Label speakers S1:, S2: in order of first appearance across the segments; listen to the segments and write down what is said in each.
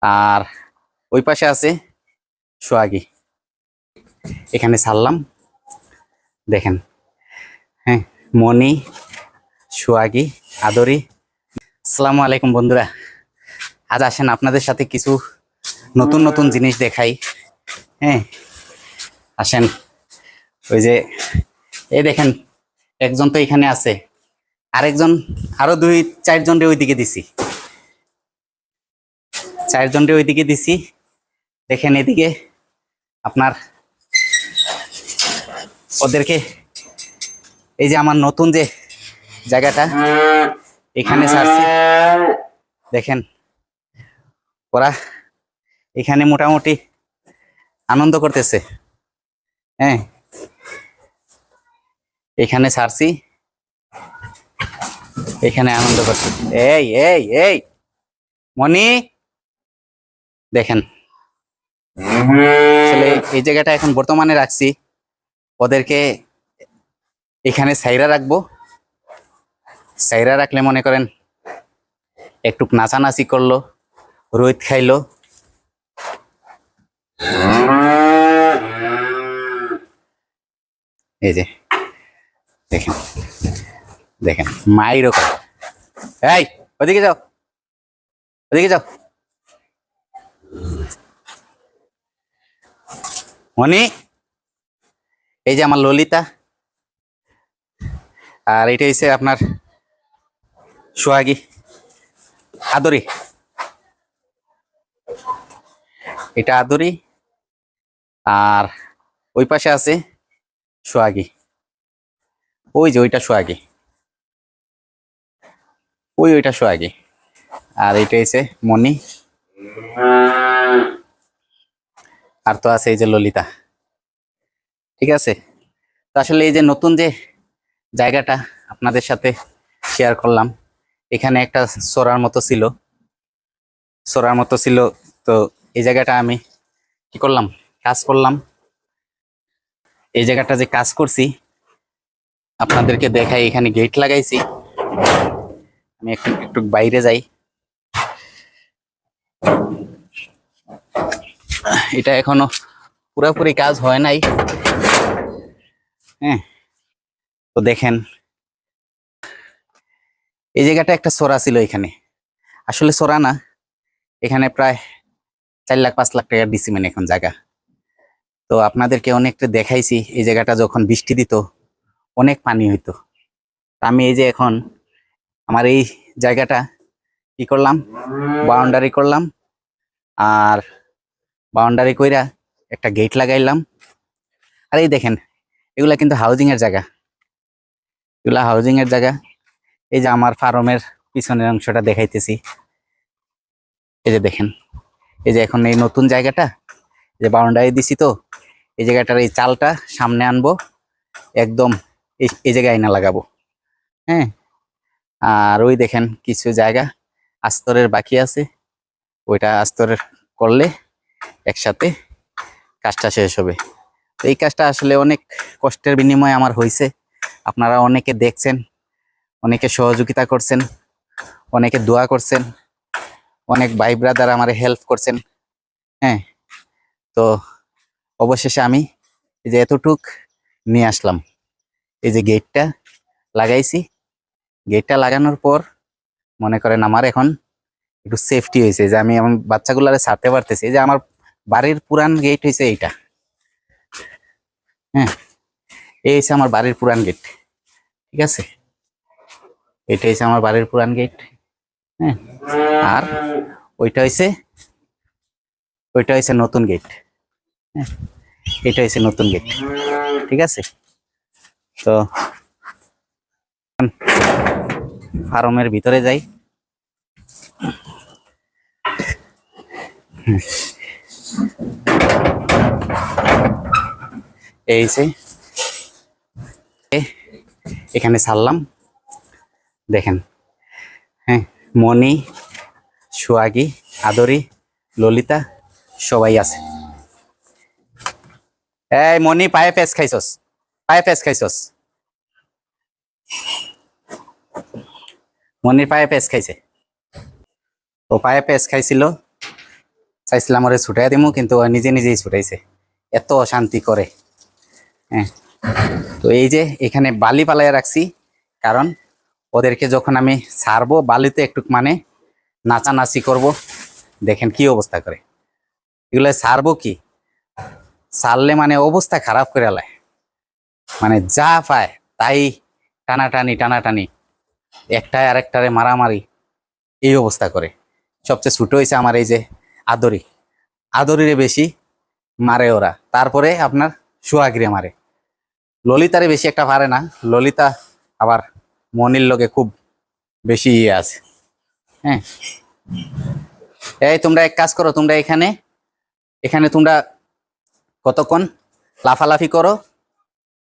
S1: আর ওই পাশে আছে সোহাগী। এখানে ছাড়লাম, দেখেন। হ্যাঁ, মনি, সোহাগী, আদরি। আসসালামু আলাইকুম বন্ধুরা। আজ আসেন আপনাদের সাথে কিছু নতুন নতুন জিনিস দেখাই। হ্যাঁ, আসেন। ওই যে এই দেখেন, একজন তো এখানে আছে, আরেকজন, আরো 2-4 জনরে ওইদিকে দিছি, 4জনরে ওইদিকে দিছি। দেখেন এদিকে আপনার ওদেরকে, এই যে আমার নতুন যে জায়গাটা এখানে ছাড়ছি, দেখেন ওরা এখানে মোটামুটি আনন্দ করতেছে। হ্যাঁ, এখানে ছাড়ছি, এখানে আনন্দ করছে। এই এই এই মনি, দেখেন আসলে এই জায়গাটা এখন বর্তমানে রাখছি, ওদেরকে এখানে সাইরা রাখবো। সাইরা রাখলে মনে করেন একটু নাচানাচি করলো, রোদ খাইলো। এই যে দেখেন, দেখেন মায়ের ওখানে, এই ওদিকে যাও, ওদিকে যাও মনি। এই যে আমার ললিতা, আর এটা হচ্ছে আপনার সোহাগী, আদরি। এটা আদরি, আর ওই পাশে আছে সোহাগী। ওই যে ওইটা সোহাগী, ওইটা সোহাগী। আর এটা হচ্ছে মনি, আর তো আছে এই যে ললিতা। ঠিক আছে, তো আসলে এই যে নতুন যে জায়গাটা আপনাদের সাথে শেয়ার করলাম, এখানে একটা সরার মতো ছিল, সরার মতো ছিল। তো এই জায়গাটা আমি কি করলাম, কাজ করলাম। এই জায়গাটা যে কাজ করছি আপনাদেরকে দেখাই, এখানে গেট লাগাইছি। আমি একটু একটু বাইরে যাই। এটা এখনো পুরোপুরি কাজ হয় নাই। হ্যাঁ, তো দেখেন এই জায়গাটা একটা সরা ছিল এখানে, আসলে সরা না, এখানে প্রায় 4 লাখ 5 লাখ টাকা দিছি মানে এখন জায়গা। তো আপনাদেরকে অনেকটা দেখাইছি, এই জায়গাটা যখন বৃষ্টি দিত অনেক পানি হইতো। আমি এই যে এখন আমার এই জায়গাটা কি করলাম, বাউন্ডারি করলাম, আর বাউন্ডারি কইরা একটা গেট লাগাইলাম। আর এই দেখেন এগুলা কিন্তু হাউজিং এর জায়গা, এগুলা হাউজিং এর জায়গা। এই যে আমার ফার্মের পিছনের অংশটা দেখাইতেছি, এই যে দেখেন, এই যে এখন এই নতুন জায়গাটা যে বাউন্ডারি দিছি, তো এই জায়গাটার এই চালটা সামনে আনবো, একদম এই জায়গায় আইনা লাগাবো। হ্যাঁ, আর ওই দেখেন কিছু জায়গা আস্তরের বাকি আছে, ওইটা আস্তরের করলে একসাথে কাজটা শেষ হবে। তো এই কাজটা আসলে অনেক কষ্টের বিনিময়ে আমার হয়েছে। আপনারা অনেকে দেখছেন, অনেকে সহযোগিতা করছেন, অনেকে দোয়া করছেন, অনেক ভাই ব্রাদার আমার হেল্প করছেন। হ্যাঁ, তো অবশেষে আমি এই যে এতটুক নিয়ে আসলাম। এই যে গেটটা লাগাইছি, গেটটা লাগানোর পর মনে করেন আমার এখন একটু সেফটি হয়েছে, যে আমি আমার বাচ্চাগুলারে ছাড়তে পারতেছি। এই যে আমার বাড়ির পুরান গেট হয়েছে এইটা। হ্যাঁ, এই হচ্ছে আমার বাড়ির পুরান গেট। ঠিক আছে, এটা হচ্ছে আমার বাড়ির পুরান গেট। হ্যাঁ, আর ওইটা হয়েছে, ওইটা হয়েছে নতুন গেট। হ্যাঁ, এটা হয়েছে নতুন গেট। ঠিক আছে, তো ফার্মের ভিতরে যাই। এই যে এখানে ছাড়লাম, দেখেন। হ্যাঁ, মনি, সোহাগী, আদরি, ললিতা সবাই আছে। এই মনি, পায়ে পেঁচ খাইছস, পায়ে পেঁচ খাইছস, মনির পায়ে পেঁচ খাইছে। ও পায়ে পেঁচ খাইছিল, চাইছিলাম ওরে ছুটাই দিমু, কিন্তু ও নিজে নিজেই ছুটাইছে, এত অশান্তি করে। হ্যাঁ, তো এই যে এখানে বালি পালাইয়া রাখছি, কারণ ওদেরকে যখন আমি ছাড়বো বালিতে একটু মানে নাচানাচি করব, দেখেন কি অবস্থা করে। এগুলো ছাড়বো কি, ছাড়লে মানে অবস্থা খারাপ করে আলায়, মানে যা পায় তাই টানাটানি টানাটানি, একটায় আরেকটারে মারামারি, এই অবস্থা করে। সবচেয়ে ছোট হয়েছে আমার এই যে আদরি, আদরিরে বেশি মারে ওরা, তারপরে আপনার সোহাগিরে মারে। ললিতারে বেশি একটা পারে না, ললিতা আবার মনির লগে খুব বেশি ইয়ে আছে। হ্যাঁ, এই তোমরা এক কাজ করো, তোমরা এখানে এখানে তোমরা কতক্ষণ লাফালাফি করো,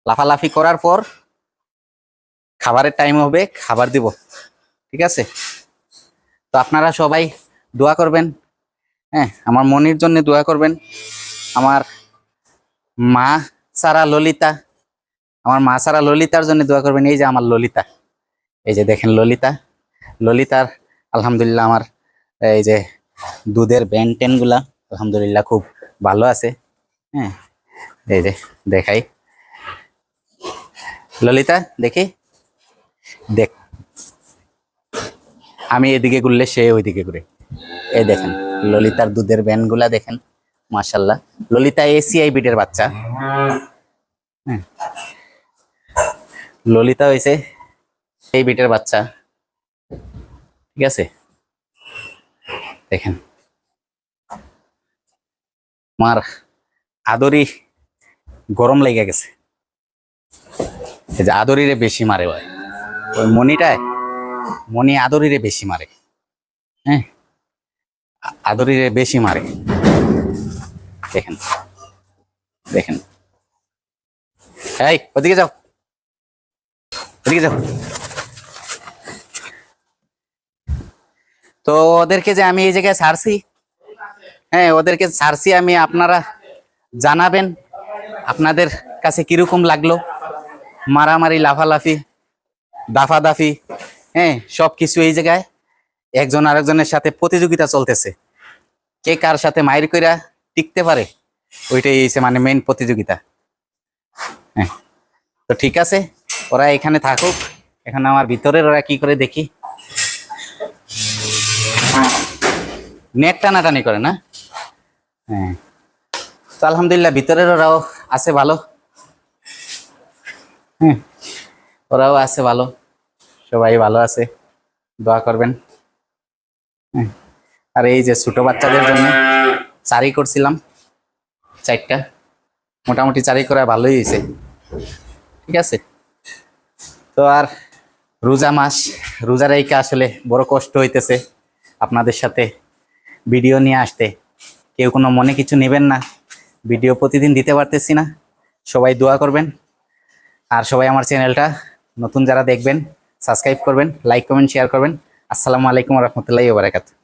S1: লাফালাফি করার পর খাবারের টাইম হবে, খাবার দিব, ঠিক আছে? তো আপনারা সবাই দোয়া করবেন, হ্যাঁ, আমার মনির জন্য দোয়া করবেন। আমার মা সারা ললিতা, আমার মা সারা ললিতার জন্য দোয়া করবেন। এই যে আমার ললিতা, এই যে দেখেন ললিতা, ললিতার আলহামদুলিল্লাহ আমার এই যে দুধের ব্যান টেন গুলা আলহামদুলিল্লাহ খুব ভালো আছে। হ্যাঁ, এই যে দেখাই, ললিতা দেখি, দেখ, আমি এদিকে ঘুরলে সে ওইদিকে ঘুরে। এই দেখেন ললিতার দুধের ব্যান গুলা দেখেন, মাশাল্লাহ। ললিতা এসিআই বিটের বাচ্চা। হ্যাঁ, ললিতা হয়েছে এই বিটের বাচ্চা, ঠিক আছে? দেখেন আমার আদরি গরম লেগে গেছে, এই যে আদরিরে বেশি মারে ওই মনিটায়, মনি আদরিরে বেশি মারে। হ্যাঁ, আদরিরে বেশি মারে, দেখেন দেখেন। এই ওদিকে যাও, ওদিকে যাও। তো ওদেরকে যে আমি এই জায়গায় ছাড়ছি, হ্যাঁ ওদেরকে ছাড়ছি আমি, আপনারা জানাবেন আপনাদের কাছে কিরকম লাগলো, মারামারি লাফালাফি দাফাদাফি, হ্যাঁ সব কিছু এই জায়গায় একজন আরেকজনের সাথে প্রতিযোগিতা চলতেছে, কে কার সাথে মাইর কইরা টিকতে পারে, ওইটাই হচ্ছে মানে মেইন প্রতিযোগিতা। হ্যাঁ, তো ঠিক আছে, ওরা এখানে থাকুক, এখন আমার ভিতরের ওরা কি করে দেখি। নেট টানাটানি করে না? হ্যাঁ, তো আলহামদুলিল্লাহ ভিতরের ওরাও আছে ভালো। হ্যাঁ, ওরাও আছে ভালো, সবাই ভালো আছে, দোয়া করবেন। হ্যাঁ, আর এই যে ছোট বাচ্চাদের জন্য চারি করছিলাম, 4টা মোটামুটি চারি করা ভালোই হয়েছে, ঠিক আছে? তো আর রোজা মাস, রোজা রাইকা আসলে বড় কষ্ট হইতেছে আপনাদের সাথে ভিডিও নিয়ে আসতে, কেউ কোনো মনে কিছু নেবেন না, ভিডিও প্রতিদিন দিতে পারতেছি না, সবাই দোয়া করবেন। আর সবাই আমার চ্যানেলটা নতুন যারা দেখবেন সাবস্ক্রাইব করবেন, লাইক কমেন্ট শেয়ার করবেন। আসসালামু আলাইকুম রহমতুল্লাহি ওয়া বারাকাতুহু।